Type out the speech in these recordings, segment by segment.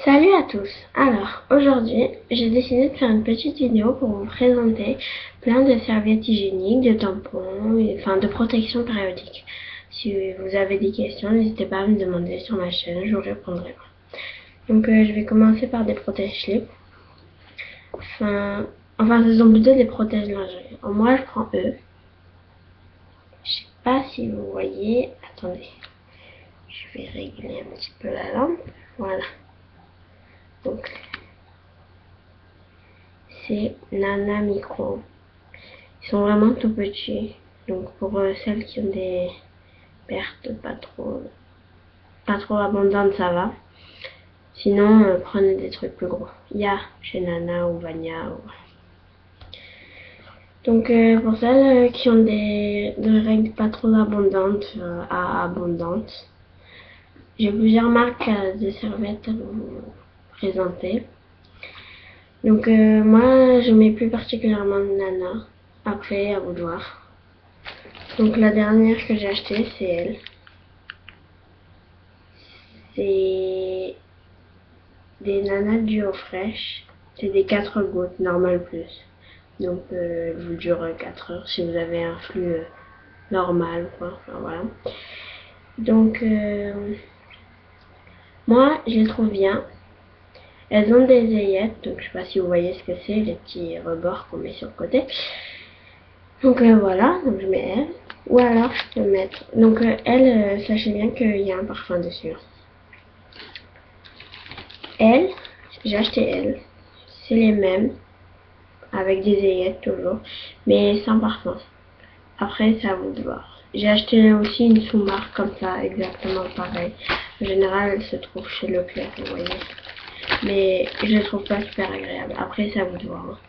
Salut à tous. Alors, aujourd'hui, j'ai décidé de faire une petite vidéo pour vous présenter plein de serviettes hygiéniques, de tampons, enfin de protection périodique. Si vous avez des questions, n'hésitez pas à me demander sur ma chaîne, je vous répondrai. Donc, je vais commencer par des protège-slips. Enfin, ce sont plutôt des protège-lingerie. Moi, je prends eux. Je sais pas si vous voyez. Attendez. Je vais régler un petit peu la lampe. Voilà. Donc, c'est Nana Micro. Ils sont vraiment tout petits. Donc pour celles qui ont des pertes pas trop abondantes, ça va. Sinon, prenez des trucs plus gros. Il y a chez Nana ou Vania. Donc pour celles qui ont des règles pas trop abondantes à abondantes, j'ai plusieurs marques de serviettes à vous présenter. Donc moi, je mets plus particulièrement Nana. Après, à vous de voir. Donc la dernière que j'ai achetée, c'est elle. C'est des Nana Duo fraîches. C'est des 4 gouttes, normal plus. Donc vous dure 4 heures si vous avez un flux normal, quoi. Enfin, voilà. Donc moi, je les trouve bien. Elles ont des aillettes, donc je sais pas si vous voyez ce que c'est, les petits rebords qu'on met sur le côté. Donc voilà, donc je mets elle. Ou alors je peux mettre. Donc elle, sachez bien qu'il y a un parfum dessus. Elle, j'ai acheté elle. C'est les mêmes, avec des aillettes toujours, mais sans parfum. Après, c'est à vous de voir. J'ai acheté aussi une sous-marque comme ça, exactement pareil. En général, elle se trouve chez Leclerc, vous voyez. Mais je ne trouve pas super agréable. Après, c'est à vous de voir.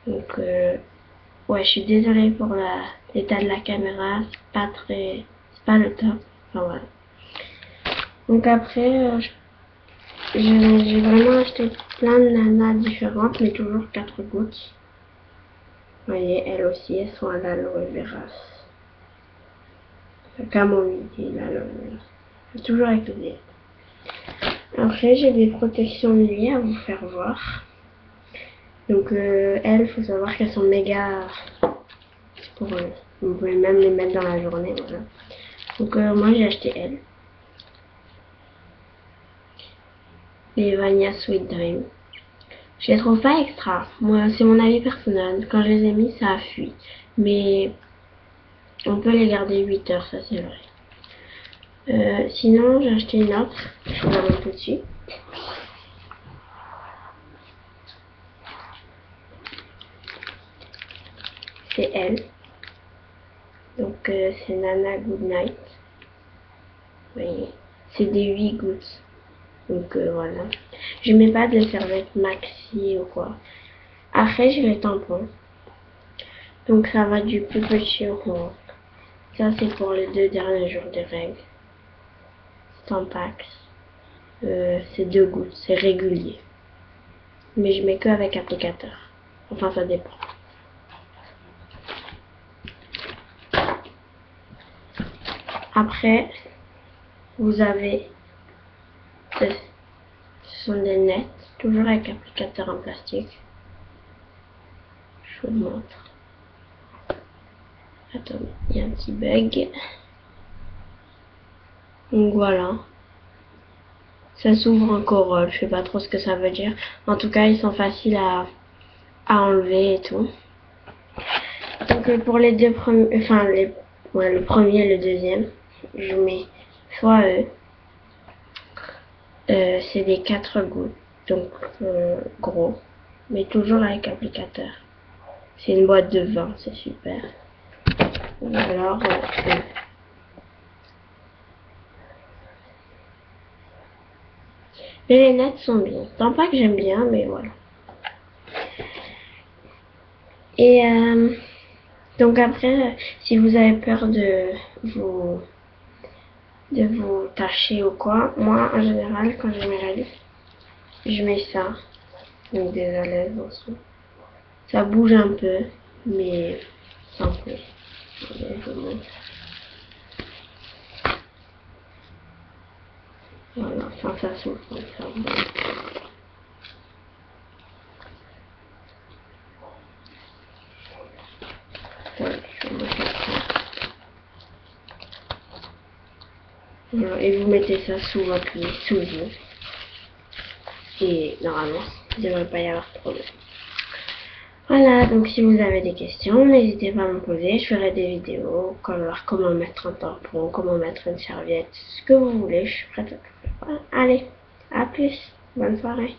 Donc, ouais, je suis désolée pour l'état de la caméra. C'est pas le top. Enfin, voilà. Donc après, j'ai vraiment acheté plein de nanas différentes, mais toujours 4 gouttes. Vous voyez, elles aussi, elles sont à l'aloe vera. La camomille et l'aloe vera. Toujours avec le dé. Après, j'ai des protections nuit à vous faire voir. Donc, elles, faut savoir qu'elles sont méga. Pour, vous pouvez même les mettre dans la journée. Voilà. Donc, moi, j'ai acheté elles. Les Vania Sweet Dream. Je les trouve pas extra. Moi, c'est mon avis personnel. Quand je les ai mis, ça a fui. Mais on peut les garder 8 heures, ça c'est vrai. Sinon, j'ai acheté une autre. Je vous la montre tout de suite. C'est elle. Donc, c'est Nana Goodnight. Vous voyez, c'est des 8 gouttes. Donc, voilà. Je mets pas de serviette maxi ou quoi. Après, j'ai les tampons. Donc, ça va du plus petit au grand. Ça, c'est pour les 2 derniers jours de règles. Tampax. C'est 2 gouttes, c'est régulier. Mais je mets que avec applicateur. Enfin, ça dépend. Après, vous avez ce sont des nets, toujours avec applicateur en plastique. Je vous le montre. Attendez, il y a un petit bug. Donc voilà. Ça s'ouvre en corolle, je sais pas trop ce que ça veut dire. En tout cas, ils sont faciles à enlever et tout. Donc pour les deux premiers, enfin le premier et le deuxième, je mets soit eux. C'est des 4 gouttes, donc gros, mais toujours avec applicateur. C'est une boîte de 20, c'est super. Ou alors, mais les nets sont bien. Tant pas que j'aime bien, mais voilà. Et donc après, si vous avez peur vous de vous tacher ou quoi, moi en général quand j'ai mes règles, je mets ça. Donc désolée aussi. Ça bouge un peu, mais sans plus. Allez, je vous montre. Voilà, ça s'ouvre comme ça. Voilà, je vais mettre ça. Voilà, et vous mettez ça sous votre lit, sous vous. Et normalement, il ne devrait pas y avoir de problème. Voilà, donc si vous avez des questions, n'hésitez pas à me poser. Je ferai des vidéos, comme comment mettre un tampon, comment mettre une serviette, ce que vous voulez. Je suis prête à tout faire. Voilà. Allez, à plus. Bonne soirée.